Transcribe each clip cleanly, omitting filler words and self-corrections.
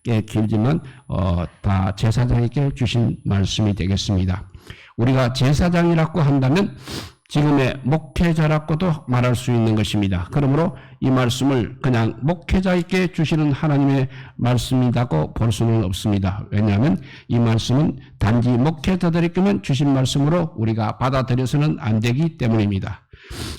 꽤 길지만 다 제사장에게 주신 말씀이 되겠습니다. 우리가 제사장이라고 한다면 지금의 목회자라고도 말할 수 있는 것입니다. 그러므로 이 말씀을 그냥 목회자에게 주시는 하나님의 말씀이라고 볼 수는 없습니다. 왜냐하면 이 말씀은 단지 목회자들에게만 주신 말씀으로 우리가 받아들여서는 안 되기 때문입니다.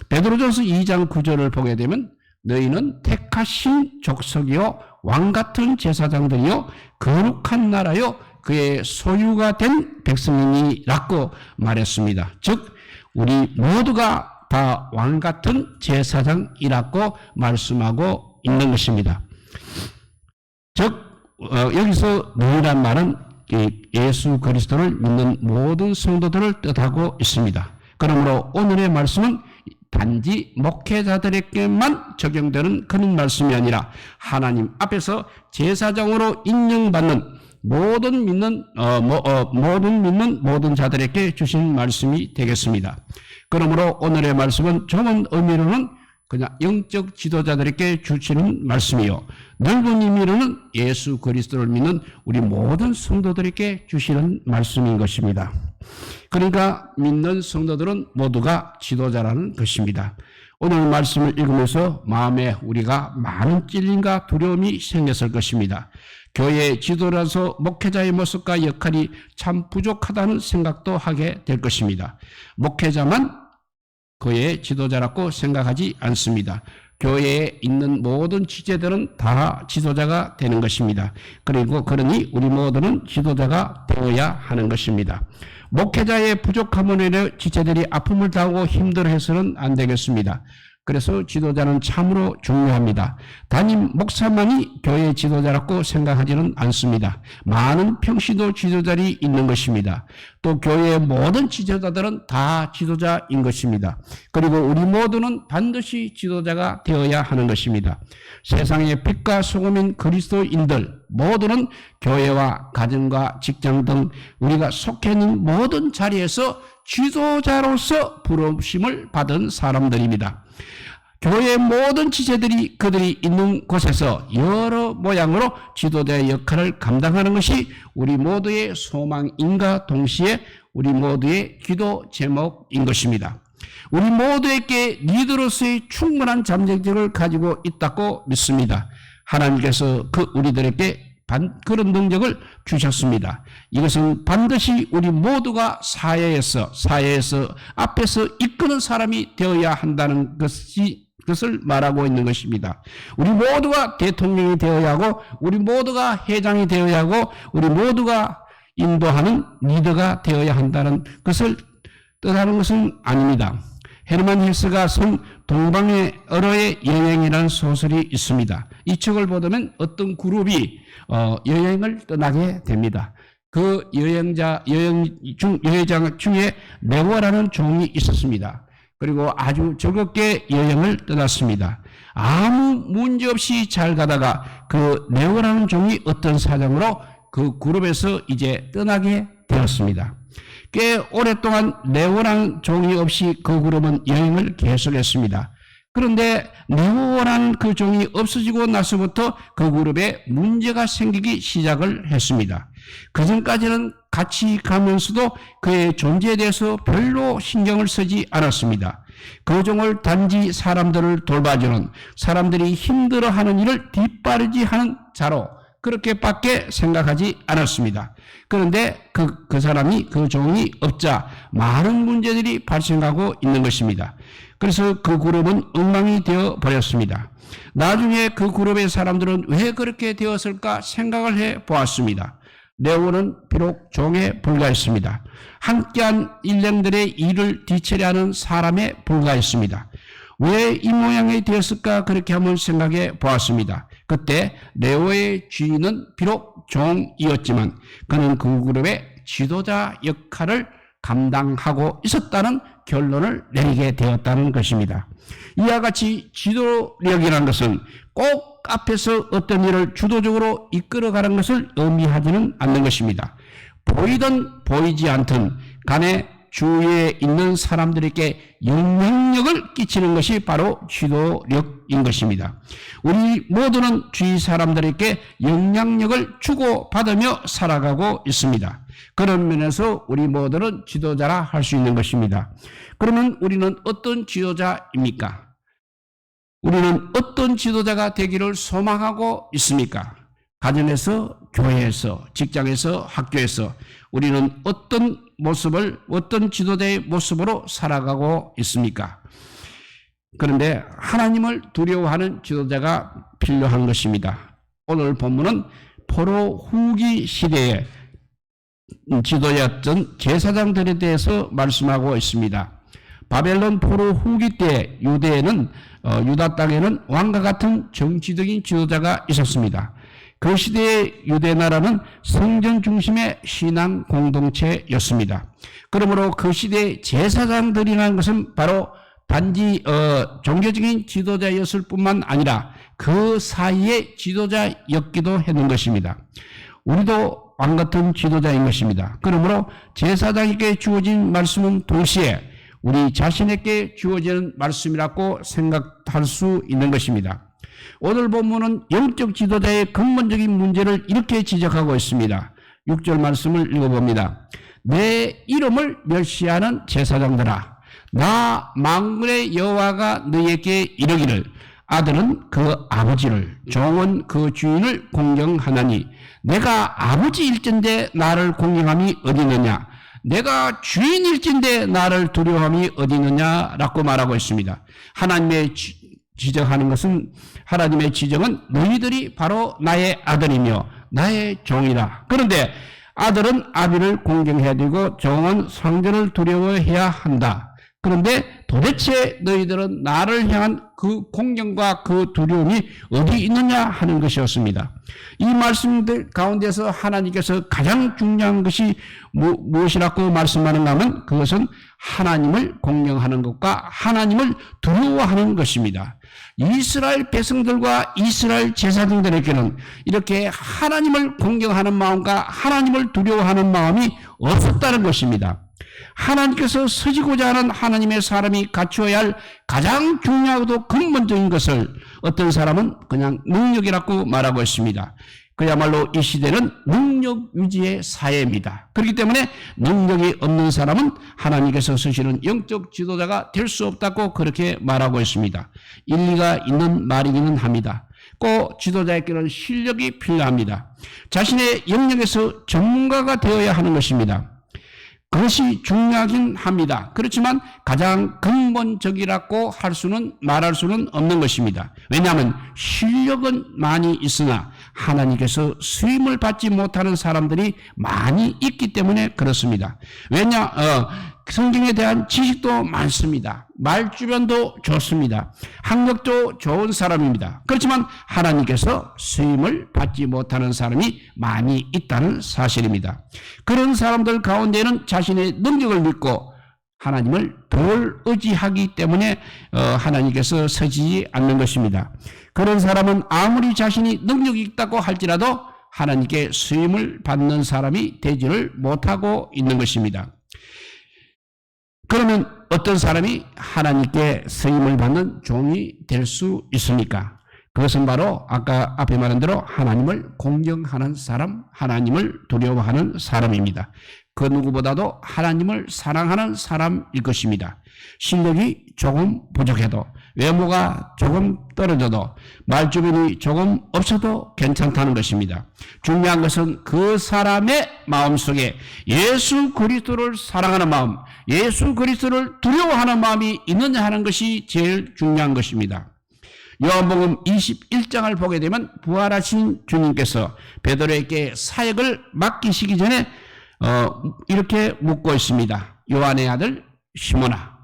베드로전서 2장 9절을 보게 되면 너희는 택하신 족속이요 왕같은 제사장들이요 거룩한 나라요 그의 소유가 된 백성이니라고 말했습니다. 즉 우리 모두가 다 왕같은 제사장이라고 말씀하고 있는 것입니다. 즉 여기서 너희란 말은 예수 그리스도를 믿는 모든 성도들을 뜻하고 있습니다. 그러므로 오늘의 말씀은 단지 목회자들에게만 적용되는 그런 말씀이 아니라 하나님 앞에서 제사장으로 인정받는 모든 믿는 모든 자들에게 주신 말씀이 되겠습니다. 그러므로 오늘의 말씀은 좁은 의미로는 그냥 영적 지도자들에게 주시는 말씀이요 넓은 의미로는 예수 그리스도를 믿는 우리 모든 성도들에게 주시는 말씀인 것입니다. 그러니까 믿는 성도들은 모두가 지도자라는 것입니다. 오늘 말씀을 읽으면서 마음에 우리가 많은 찔림과 두려움이 생겼을 것입니다. 교회 지도라서 목회자의 모습과 역할이 참 부족하다는 생각도 하게 될 것입니다. 목회자만 교회의 지도자라고 생각하지 않습니다. 교회에 있는 모든 지체들은 다 지도자가 되는 것입니다. 그리고 그러니 우리 모두는 지도자가 되어야 하는 것입니다. 목회자의 부족함으로 인해 지체들이 아픔을 당하고 힘들어해서는 안 되겠습니다. 그래서 지도자는 참으로 중요합니다. 담임 목사만이 교회 지도자라고 생각하지는 않습니다. 많은 평시도 지도자들이 있는 것입니다. 또 교회의 모든 지도자들은 다 지도자인 것입니다. 그리고 우리 모두는 반드시 지도자가 되어야 하는 것입니다. 세상의 빛과 소금인 그리스도인들 모두는 교회와 가정과 직장 등 우리가 속해 있는 모든 자리에서 지도자로서 부르심을 받은 사람들입니다. 교회의 모든 지체들이 그들이 있는 곳에서 여러 모양으로 지도자의 역할을 감당하는 것이 우리 모두의 소망인과 동시에 우리 모두의 기도 제목인 것입니다. 우리 모두에게 리더로서의 충분한 잠재력을 가지고 있다고 믿습니다. 하나님께서 우리들에게 그런 능력을 주셨습니다. 이것은 반드시 우리 모두가 사회에서 앞에서 이끄는 사람이 되어야 한다는 것을 말하고 있는 것입니다. 우리 모두가 대통령이 되어야 하고 우리 모두가 회장이 되어야 하고 우리 모두가 인도하는 리더가 되어야 한다는 것을 뜻하는 것은 아닙니다. 헤르만 헬스가 쓴 동방의 얼어의 여행이라는 소설이 있습니다. 이 책을 보면 어떤 그룹이 여행을 떠나게 됩니다. 그 여행자 중에 네오라는 종이 있었습니다. 그리고 아주 즐겁게 여행을 떠났습니다. 아무 문제 없이 잘 가다가 그 네오라는 종이 어떤 사정으로 그 그룹에서 이제 떠나게 되었습니다. 꽤 오랫동안 네오라는 종이 없이 그 그룹은 여행을 계속했습니다. 그런데 네오라는 그 종이 없어지고 나서부터 그 그룹에 문제가 생기기 시작을 했습니다. 그전까지는 같이 가면서도 그의 존재에 대해서 별로 신경을 쓰지 않았습니다. 그 종을 단지 사람들을 돌봐주는, 사람들이 힘들어하는 일을 뒷바라지하는 자로 그렇게밖에 생각하지 않았습니다. 그런데 그 사람이, 그 종이 없자 많은 문제들이 발생하고 있는 것입니다. 그래서 그 그룹은 엉망이 되어 버렸습니다. 나중에 그 그룹의 사람들은 왜 그렇게 되었을까 생각을 해 보았습니다. 네오는 비록 종에 불과했습니다. 함께한 일행들의 일을 뒤처리하는 사람에 불과했습니다. 왜 이 모양이 되었을까 그렇게 한번 생각해 보았습니다. 그때 네오의 주인은 비록 종이었지만 그는 그 그룹의 지도자 역할을 감당하고 있었다는 결론을 내리게 되었다는 것입니다. 이와 같이 지도력이라는 것은 꼭 앞에서 어떤 일을 주도적으로 이끌어가는 것을 의미하지는 않는 것입니다. 보이든 보이지 않든 간에 주위에 있는 사람들에게 영향력을 끼치는 것이 바로 지도력인 것입니다. 우리 모두는 주위 사람들에게 영향력을 주고받으며 살아가고 있습니다. 그런 면에서 우리 모두는 지도자라 할 수 있는 것입니다. 그러면 우리는 어떤 지도자입니까? 우리는 어떤 지도자가 되기를 소망하고 있습니까? 가정에서, 교회에서, 직장에서, 학교에서 우리는 어떤 모습을, 어떤 지도자의 모습으로 살아가고 있습니까? 그런데 하나님을 두려워하는 지도자가 필요한 것입니다. 오늘 본문은 포로 후기 시대의 지도자였던 제사장들에 대해서 말씀하고 있습니다. 바벨론 포로 후기 때 유대에는 유다 땅에는 왕과 같은 정치적인 지도자가 있었습니다. 그 시대의 유대 나라는 성전 중심의 신앙 공동체였습니다. 그러므로 그 시대의 제사장들이라는 것은 바로 단지 종교적인 지도자였을 뿐만 아니라 그 사이의 지도자였기도 했는 것입니다. 우리도 왕 같은 지도자인 것입니다. 그러므로 제사장에게 주어진 말씀은 동시에 우리 자신에게 주어지는 말씀이라고 생각할 수 있는 것입니다. 오늘 본문은 영적 지도자의 근본적인 문제를 이렇게 지적하고 있습니다. 6절 말씀을 읽어봅니다. 내 이름을 멸시하는 제사장들아, 나 만군의 여호와가 너에게 이르기를 아들은 그 아버지를, 종은 그 주인을 공경하나니 내가 아버지일진데 나를 공경함이 어디 있느냐? 내가 주인일진데 나를 두려워함이 어디 있느냐라고 말하고 있습니다. 하나님의 지적하는 것은, 하나님의 지적은 너희들이 바로 나의 아들이며 나의 종이라. 그런데 아들은 아비를 공경해야 되고 종은 상전을 두려워해야 한다. 그런데 도대체 너희들은 나를 향한 그 공경과 그 두려움이 어디 있느냐 하는 것이었습니다. 이 말씀들 가운데서 하나님께서 가장 중요한 것이 무엇이라고 말씀하는가 하면 그것은 하나님을 공경하는 것과 하나님을 두려워하는 것입니다. 이스라엘 백성들과 이스라엘 제사장들에게는 이렇게 하나님을 공경하는 마음과 하나님을 두려워하는 마음이 없었다는 것입니다. 하나님께서 서지고자 하는 하나님의 사람이 갖추어야 할 가장 중요하고도 근본적인 것을 어떤 사람은 그냥 능력이라고 말하고 있습니다. 그야말로 이 시대는 능력 위주의 사회입니다. 그렇기 때문에 능력이 없는 사람은 하나님께서 쓰시는 영적 지도자가 될 수 없다고 그렇게 말하고 있습니다. 일리가 있는 말이기는 합니다. 꼭 지도자에게는 실력이 필요합니다. 자신의 영역에서 전문가가 되어야 하는 것입니다. 그것이 중요하긴 합니다. 그렇지만 가장 근본적이라고 말할 수는 없는 것입니다. 왜냐하면 실력은 많이 있으나 하나님께서 쓰임을 받지 못하는 사람들이 많이 있기 때문에 그렇습니다. 성경에 대한 지식도 많습니다. 말주변도 좋습니다. 학력도 좋은 사람입니다. 그렇지만 하나님께서 쓰임을 받지 못하는 사람이 많이 있다는 사실입니다. 그런 사람들 가운데는 자신의 능력을 믿고 하나님을 덜 의지하기 때문에 하나님께서 서지지 않는 것입니다. 그런 사람은 아무리 자신이 능력이 있다고 할지라도 하나님께 쓰임을 받는 사람이 되지를 못하고 있는 것입니다. 그러면 어떤 사람이 하나님께 쓰임을 받는 종이 될 수 있습니까? 그것은 바로 아까 앞에 말한 대로 하나님을 공경하는 사람, 하나님을 두려워하는 사람입니다. 그 누구보다도 하나님을 사랑하는 사람일 것입니다. 실력이 조금 부족해도, 외모가 조금 떨어져도, 말주변이 조금 없어도 괜찮다는 것입니다. 중요한 것은 그 사람의 마음속에 예수 그리스도를 사랑하는 마음, 예수 그리스도를 두려워하는 마음이 있느냐 하는 것이 제일 중요한 것입니다. 요한복음 21장을 보게 되면 부활하신 주님께서 베드로에게 사역을 맡기시기 전에 이렇게 묻고 있습니다. 요한의 아들 시몬아,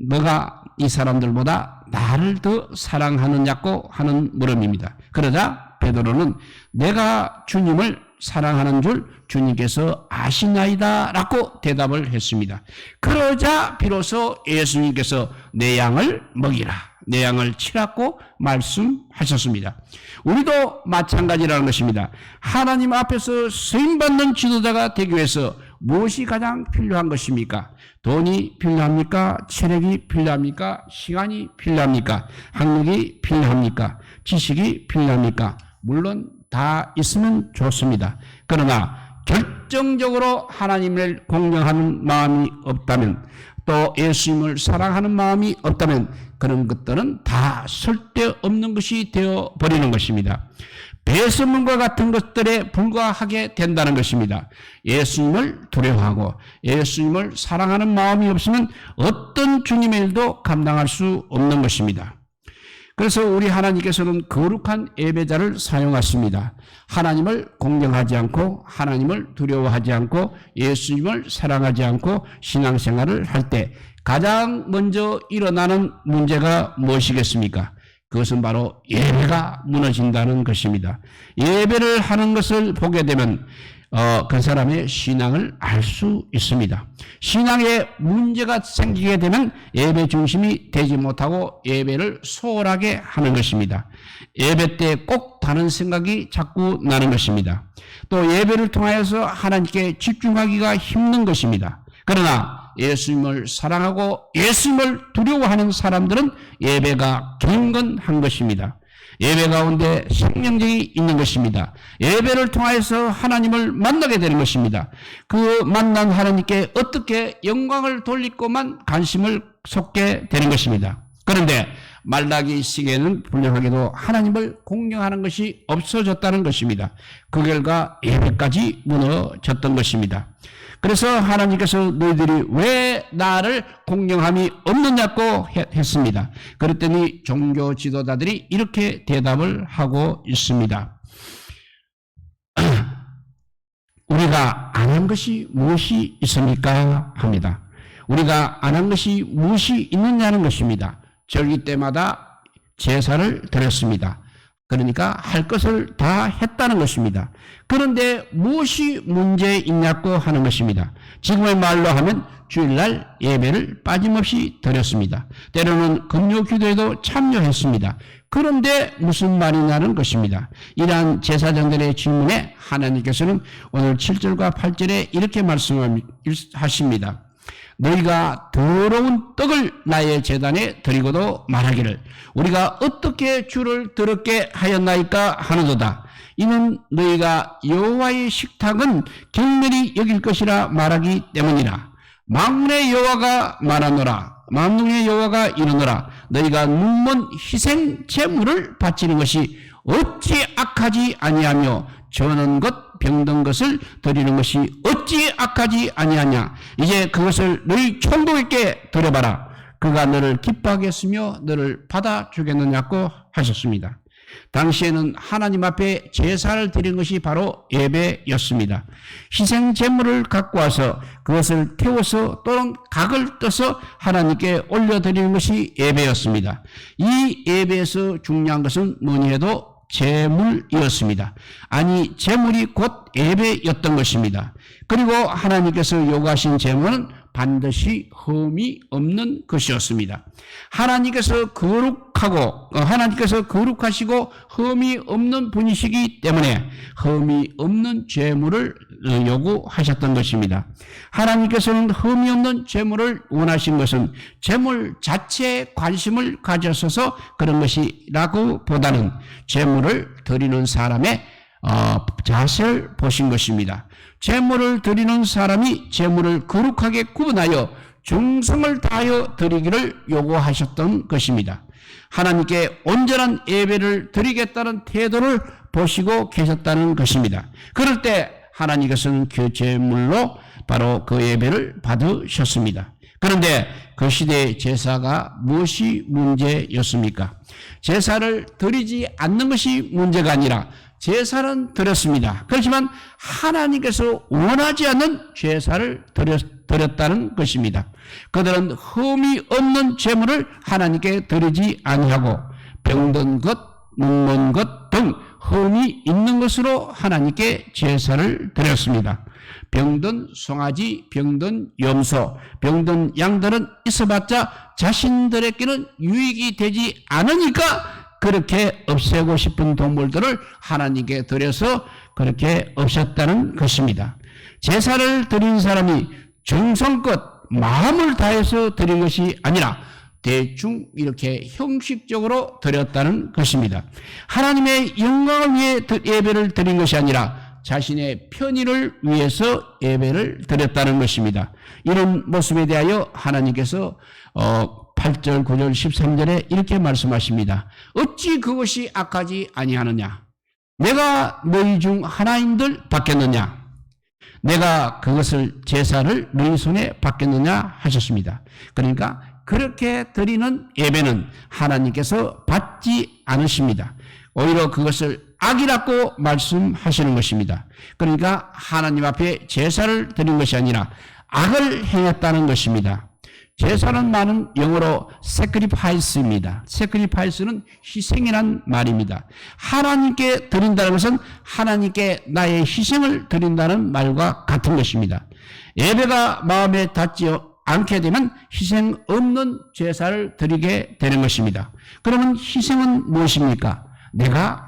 너가 이 사람들보다 나를 더 사랑하느냐고 하는 물음입니다. 그러자 베드로는 내가 주님을 사랑하는 줄 주님께서 아시나이다 라고 대답을 했습니다. 그러자 비로소 예수님께서 내 양을 먹이라, 내 양을 치라고 말씀하셨습니다. 우리도 마찬가지라는 것입니다. 하나님 앞에서 쓰임받는 지도자가 되기 위해서 무엇이 가장 필요한 것입니까? 돈이 필요합니까? 체력이 필요합니까? 시간이 필요합니까? 학력이 필요합니까? 지식이 필요합니까? 물론 다 있으면 좋습니다. 그러나 결정적으로 하나님을 공경하는 마음이 없다면, 또 예수님을 사랑하는 마음이 없다면 그런 것들은 다 쓸데없는 것이 되어버리는 것입니다. 배설물과 같은 것들에 불과하게 된다는 것입니다. 예수님을 두려워하고 예수님을 사랑하는 마음이 없으면 어떤 주님의 일도 감당할 수 없는 것입니다. 그래서 우리 하나님께서는 거룩한 예배자를 사용하십니다. 하나님을 공경하지 않고 하나님을 두려워하지 않고 예수님을 사랑하지 않고 신앙생활을 할 때 가장 먼저 일어나는 문제가 무엇이겠습니까? 그것은 바로 예배가 무너진다는 것입니다. 예배를 하는 것을 보게 되면 그 사람의 신앙을 알 수 있습니다. 신앙에 문제가 생기게 되면 예배 중심이 되지 못하고 예배를 소홀하게 하는 것입니다. 예배 때 꼭 다른 생각이 자꾸 나는 것입니다. 또 예배를 통하여서 하나님께 집중하기가 힘든 것입니다. 그러나 예수님을 사랑하고 예수님을 두려워하는 사람들은 예배가 경건한 것입니다. 예배 가운데 생명력이 있는 것입니다. 예배를 통해서 하나님을 만나게 되는 것입니다. 그 만난 하나님께 어떻게 영광을 돌리고만 관심을 쏟게 되는 것입니다. 그런데 말라기 시기에는 불량하게도 하나님을 공경하는 것이 없어졌다는 것입니다. 그 결과 예배까지 무너졌던 것입니다. 그래서 하나님께서 너희들이 왜 나를 공경함이 없느냐고 했습니다. 그랬더니 종교 지도자들이 이렇게 대답을 하고 있습니다. 우리가 안 한 것이 무엇이 있습니까? 합니다. 우리가 안 한 것이 무엇이 있느냐는 것입니다. 절기 때마다 제사를 드렸습니다. 그러니까 할 것을 다 했다는 것입니다. 그런데 무엇이 문제 있냐고 하는 것입니다. 지금의 말로 하면 주일날 예배를 빠짐없이 드렸습니다. 때로는 금요 기도에도 참여했습니다. 그런데 무슨 말이냐는 것입니다. 이러한 제사장들의 질문에 하나님께서는 오늘 7절과 8절에 이렇게 말씀하십니다. 너희가 더러운 떡을 나의 제단에 드리고도 말하기를 우리가 어떻게 주를 더럽게 하였나이까 하는도다. 이는 너희가 여호와의 식탁은 경멸히 여길 것이라 말하기 때문이라. 만군의 여호와가 말하노라. 만군의 여호와가 이르노라. 너희가 눈먼 희생 제물을 바치는 것이 어찌 악하지 아니하며 저는 것 병든 것을 드리는 것이 어찌 악하지 아니하냐. 이제 그것을 너희 총독에게 드려봐라. 그가 너를 기뻐하겠으며 너를 받아주겠느냐고 하셨습니다. 당시에는 하나님 앞에 제사를 드리는 것이 바로 예배였습니다. 희생 제물을 갖고 와서 그것을 태워서 또는 각을 떠서 하나님께 올려드리는 것이 예배였습니다. 이 예배에서 중요한 것은 뭐니 해도 제물이었습니다. 아니 제물이 곧 예배였던 것입니다. 그리고 하나님께서 요구하신 제물은 반드시 흠이 없는 것이었습니다. 하나님께서 거룩하시고 흠이 없는 분이시기 때문에 흠이 없는 제물을 요구하셨던 것입니다. 하나님께서는 흠이 없는 제물을 원하신 것은 제물 자체에 관심을 가졌어서 그런 것이라고 보다는 제물을 드리는 사람의 자세를 보신 것입니다. 제물을 드리는 사람이 제물을 거룩하게 구분하여 정성을 다하여 드리기를 요구하셨던 것입니다. 하나님께 온전한 예배를 드리겠다는 태도를 보시고 계셨다는 것입니다. 그럴 때 하나님께서는 그 제물로 바로 그 예배를 받으셨습니다. 그런데 그 시대의 제사가 무엇이 문제였습니까? 제사를 드리지 않는 것이 문제가 아니라 제사는 드렸습니다. 그렇지만 하나님께서 원하지 않는 제사를 드렸다는 것입니다. 그들은 흠이 없는 제물을 하나님께 드리지 아니하고 병든 것, 눈먼 것 등 흠이 있는 것으로 하나님께 제사를 드렸습니다. 병든 송아지, 병든 염소, 병든 양들은 있어봤자 자신들에게는 유익이 되지 않으니까 그렇게 없애고 싶은 동물들을 하나님께 드려서 그렇게 없앴다는 것입니다. 제사를 드린 사람이 정성껏 마음을 다해서 드린 것이 아니라 대충 이렇게 형식적으로 드렸다는 것입니다. 하나님의 영광을 위해 예배를 드린 것이 아니라 자신의 편의를 위해서 예배를 드렸다는 것입니다. 이런 모습에 대하여 하나님께서 8절, 9절, 13절에 이렇게 말씀하십니다. 어찌 그것이 악하지 아니하느냐? 내가 너희 중 하나인들 받겠느냐? 내가 그것을 제사를 너희 손에 받겠느냐 하셨습니다. 그러니까 그렇게 드리는 예배는 하나님께서 받지 않으십니다. 오히려 그것을 악이라고 말씀하시는 것입니다. 그러니까 하나님 앞에 제사를 드린 것이 아니라 악을 행했다는 것입니다. 제사는 많은 영어로 sacrifice입니다. sacrifice는 희생이란 말입니다. 하나님께 드린다는 것은 하나님께 나의 희생을 드린다는 말과 같은 것입니다. 예배가 마음에 닿지 않게 되면 희생 없는 제사를 드리게 되는 것입니다. 그러면 희생은 무엇입니까? 내가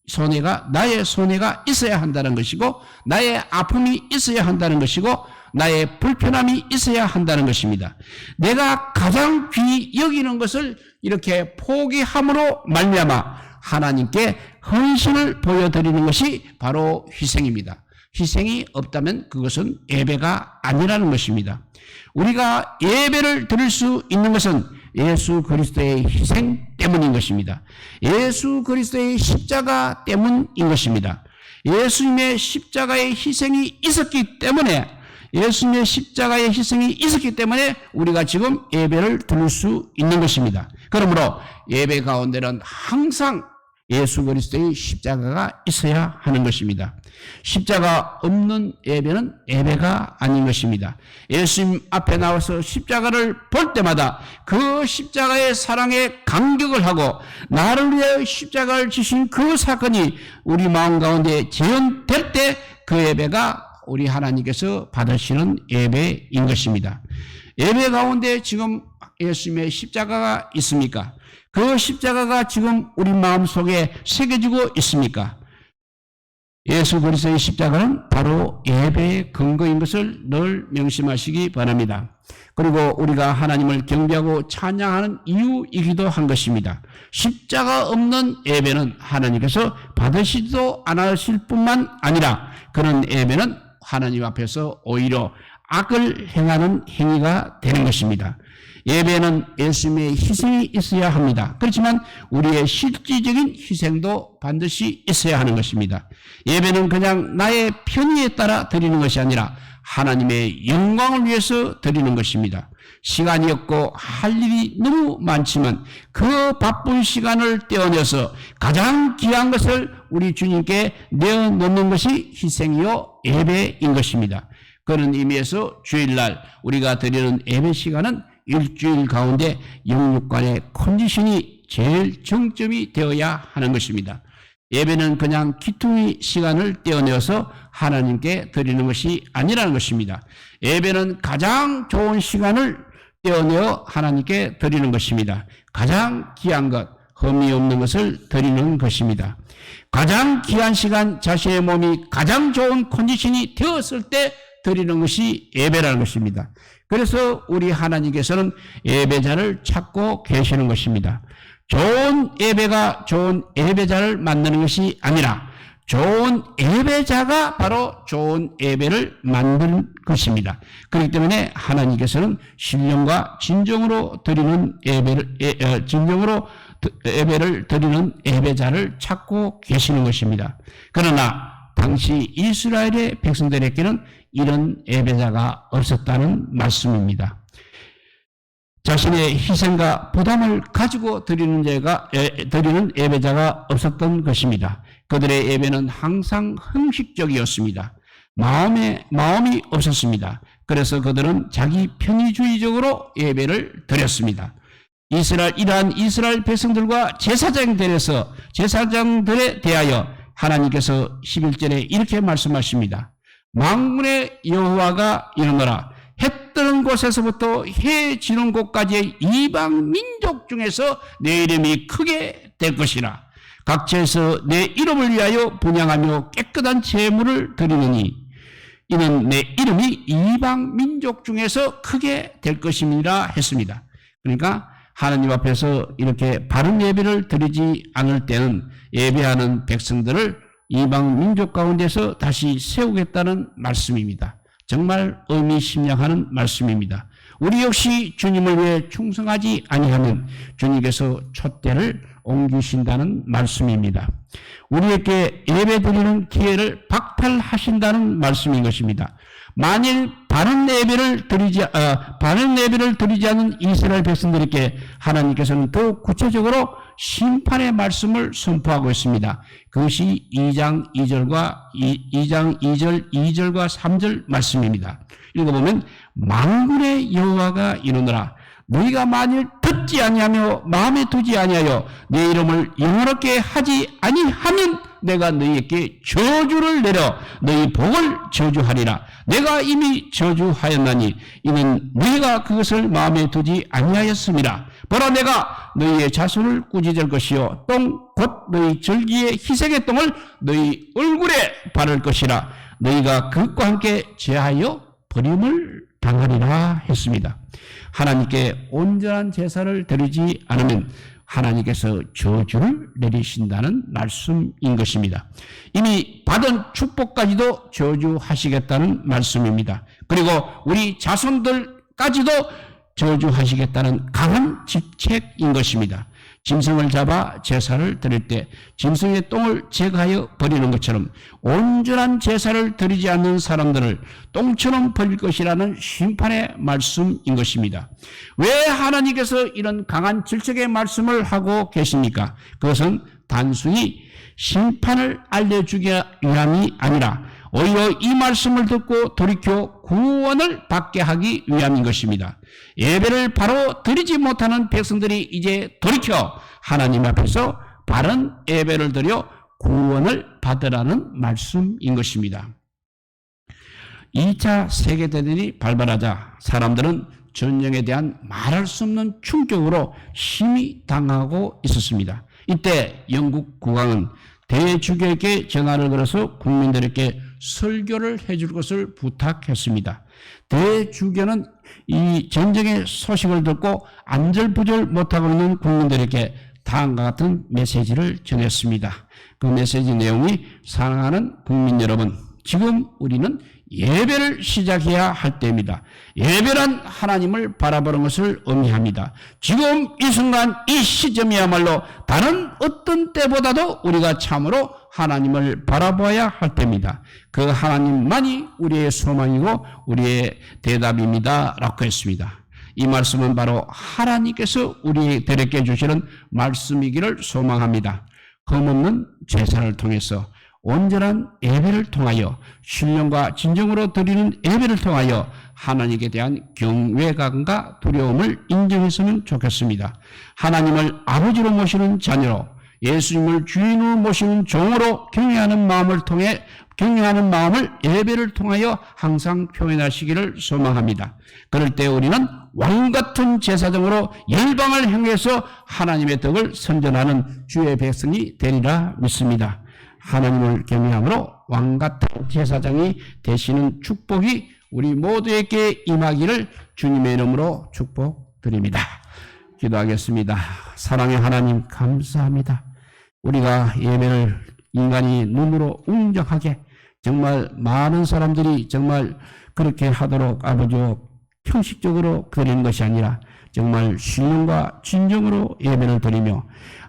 손해가 나의 손해가 있어야 한다는 것이고, 나의 아픔이 있어야 한다는 것이고, 나의 불편함이 있어야 한다는 것입니다. 내가 가장 귀히 여기는 것을 이렇게 포기함으로 말미암아 하나님께 헌신을 보여드리는 것이 바로 희생입니다. 희생이 없다면 그것은 예배가 아니라는 것입니다. 우리가 예배를 드릴 수 있는 것은 예수 그리스도의 희생 때문인 것입니다. 예수 그리스도의 십자가 때문인 것입니다. 예수님의 십자가의 희생이 있었기 때문에 예수님의 십자가의 희생이 있었기 때문에 우리가 지금 예배를 드릴 수 있는 것입니다. 그러므로 예배 가운데는 항상 예수 그리스도의 십자가가 있어야 하는 것입니다. 십자가 없는 예배는 예배가 아닌 것입니다. 예수님 앞에 나와서 십자가를 볼 때마다 그 십자가의 사랑에 감격을 하고 나를 위해 십자가를 지신 그 사건이 우리 마음 가운데 재현될 때 그 예배가 우리 하나님께서 받으시는 예배인 것입니다. 예배 가운데 지금 예수님의 십자가가 있습니까? 그 십자가가 지금 우리 마음속에 새겨지고 있습니까? 예수 그리스도의 십자가는 바로 예배의 근거인 것을 늘 명심하시기 바랍니다. 그리고 우리가 하나님을 경배하고 찬양하는 이유이기도 한 것입니다. 십자가 없는 예배는 하나님께서 받으시지도 않으실 뿐만 아니라 그런 예배는 하나님 앞에서 오히려 악을 행하는 행위가 되는 것입니다. 예배는 예수님의 희생이 있어야 합니다. 그렇지만 우리의 실질적인 희생도 반드시 있어야 하는 것입니다. 예배는 그냥 나의 편의에 따라 드리는 것이 아니라 하나님의 영광을 위해서 드리는 것입니다. 시간이 없고 할 일이 너무 많지만 그 바쁜 시간을 떼어내서 가장 귀한 것을 우리 주님께 내어놓는 것이 희생이요 예배인 것입니다. 그런 의미에서 주일날 우리가 드리는 예배 시간은 일주일 가운데 영육간의 컨디션이 제일 정점이 되어야 하는 것입니다. 예배는 그냥 기퉁이 시간을 떼어내어서 하나님께 드리는 것이 아니라는 것입니다. 예배는 가장 좋은 시간을 떼어내어 하나님께 드리는 것입니다. 가장 귀한 것, 흠이 없는 것을 드리는 것입니다. 가장 귀한 시간, 자신의 몸이 가장 좋은 컨디션이 되었을 때 드리는 것이 예배라는 것입니다. 그래서 우리 하나님께서는 예배자를 찾고 계시는 것입니다. 좋은 예배가 좋은 예배자를 만드는 것이 아니라 좋은 예배자가 바로 좋은 예배를 만드는 것입니다. 그렇기 때문에 하나님께서는 신령과 진정으로 드리는 예배를 드리는 예배자를 찾고 계시는 것입니다. 그러나 당시 이스라엘의 백성들에게는 이런 예배자가 없었다는 말씀입니다. 자신의 희생과 부담을 가지고 드리는 예배자가 없었던 것입니다. 그들의 예배는 항상 형식적이었습니다. 마음이 없었습니다. 그래서 그들은 자기 편의주의적으로 예배를 드렸습니다. 이러한 이스라엘 백성들과 제사장들에 대하여 하나님께서 11절에 이렇게 말씀하십니다. 만군의 여호와가 이르노라. 해 뜨는 곳에서부터 해 지는 곳까지의 이방 민족 중에서 내 이름이 크게 될 것이라. 각처에서 내 이름을 위하여 분향하며 깨끗한 제물을 드리느니 이는 내 이름이 이방 민족 중에서 크게 될 것임이라 했습니다. 그러니까 하나님 앞에서 이렇게 바른 예배를 드리지 않을 때는 예배하는 백성들을 이방 민족 가운데서 다시 세우겠다는 말씀입니다. 정말 의미심장하는 말씀입니다. 우리 역시 주님을 위해 충성하지 아니하면 주님께서 촛대를 옮기신다는 말씀입니다. 우리에게 예배드리는 기회를 박탈하신다는 말씀인 것입니다. 만일 바른 예배를 드리지 않은 이스라엘 백성들에게 하나님께서는 더욱 구체적으로 심판의 말씀을 선포하고 있습니다. 그것이 2장 2절 2절과 3절 말씀입니다. 읽어보면 만군의 여호와가 이르노라 너희가 만일 듣지 아니하며 마음에 두지 아니하여 내 이름을 영화롭게 하지 아니하면 내가 너희에게 저주를 내려 너희 복을 저주하리라. 내가 이미 저주하였나니 이는 너희가 그것을 마음에 두지 아니하였음이라. 보라 내가 너희의 자손을 꾸짖을 것이요 똥 곧 너희 절기의 희생의 똥을 너희 얼굴에 바를 것이라. 너희가 그것과 함께 제하여 버림을 당하리라 했습니다. 하나님께 온전한 제사를 드리지 않으면 하나님께서 저주를 내리신다는 말씀인 것입니다. 이미 받은 축복까지도 저주하시겠다는 말씀입니다. 그리고 우리 자손들까지도 저주하시겠다는 강한 직책인 것입니다. 짐승을 잡아 제사를 드릴 때 짐승의 똥을 제거하여 버리는 것처럼 온전한 제사를 드리지 않는 사람들을 똥처럼 버릴 것이라는 심판의 말씀인 것입니다. 왜 하나님께서 이런 강한 질책의 말씀을 하고 계십니까? 그것은 단순히 심판을 알려주기 위함이 아니라 오히려 이 말씀을 듣고 돌이켜 구원을 받게 하기 위함인 것입니다. 예배를 바로 드리지 못하는 백성들이 이제 돌이켜 하나님 앞에서 바른 예배를 드려 구원을 받으라는 말씀인 것입니다. 2차 세계대전이 발발하자 사람들은 전쟁에 대한 말할 수 없는 충격으로 심히 당하고 있었습니다. 이때 영국 국왕은 대주교에게 전화를 걸어서 국민들에게 설교를 해줄 것을 부탁했습니다. 대주교는 이 전쟁의 소식을 듣고 안절부절 못하고 있는 국민들에게 다음과 같은 메시지를 전했습니다. 그 메시지 내용이 사랑하는 국민 여러분, 지금 우리는 예배를 시작해야 할 때입니다. 예배란 하나님을 바라보는 것을 의미합니다. 지금 이 순간 이 시점이야말로 다른 어떤 때보다도 우리가 참으로 하나님을 바라봐야 할 때입니다. 그 하나님만이 우리의 소망이고 우리의 대답입니다 라고 했습니다. 이 말씀은 바로 하나님께서 우리들에게 주시는 말씀이기를 소망합니다. 흠없는 제사를 통해서 온전한 예배를 통하여 신령과 진정으로 드리는 예배를 통하여 하나님께 대한 경외감과 두려움을 인정했으면 좋겠습니다. 하나님을 아버지로 모시는 자녀로 예수님을 주인으로 모시는 종으로 경외하는 마음을 예배를 통하여 항상 표현하시기를 소망합니다. 그럴 때 우리는 왕같은 제사장으로 열방을 향해서 하나님의 덕을 선전하는 주의 백성이 되리라 믿습니다. 하나님을 경외함으로 왕같은 제사장이 되시는 축복이 우리 모두에게 임하기를 주님의 이름으로 축복드립니다. 기도하겠습니다. 사랑의 하나님 감사합니다. 우리가 예배를 인간이 눈으로 웅장하게 정말 많은 사람들이 정말 그렇게 하도록 아버지여 형식적으로 드리는 것이 아니라 정말 신령과 진정으로 예배를 드리며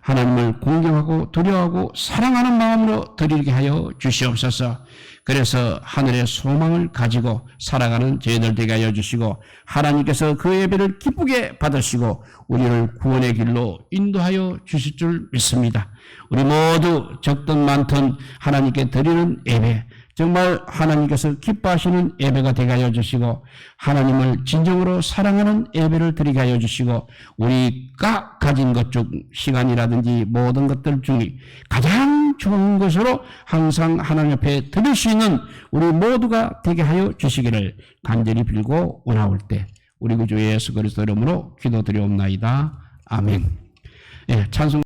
하나님을 공경하고 두려워하고 사랑하는 마음으로 드리게 하여 주시옵소서. 그래서 하늘의 소망을 가지고 살아가는 저희들 되게 하여 주시고 하나님께서 그 예배를 기쁘게 받으시고 우리를 구원의 길로 인도하여 주실 줄 믿습니다. 우리 모두 적든 많든 하나님께 드리는 예배, 정말 하나님께서 기뻐하시는 예배가 되게 하여 주시고 하나님을 진정으로 사랑하는 예배를 드리게 하여 주시고 우리가 가진 것 중 시간이라든지 모든 것들 중에 가장 좋은 것으로 항상 하나님 앞에 드릴 수 있는 우리 모두가 되게 하여 주시기를 간절히 빌고 원하올 때 우리 구주 예수 그리스도 이름으로 기도드리옵나이다. 아멘. 예, 찬송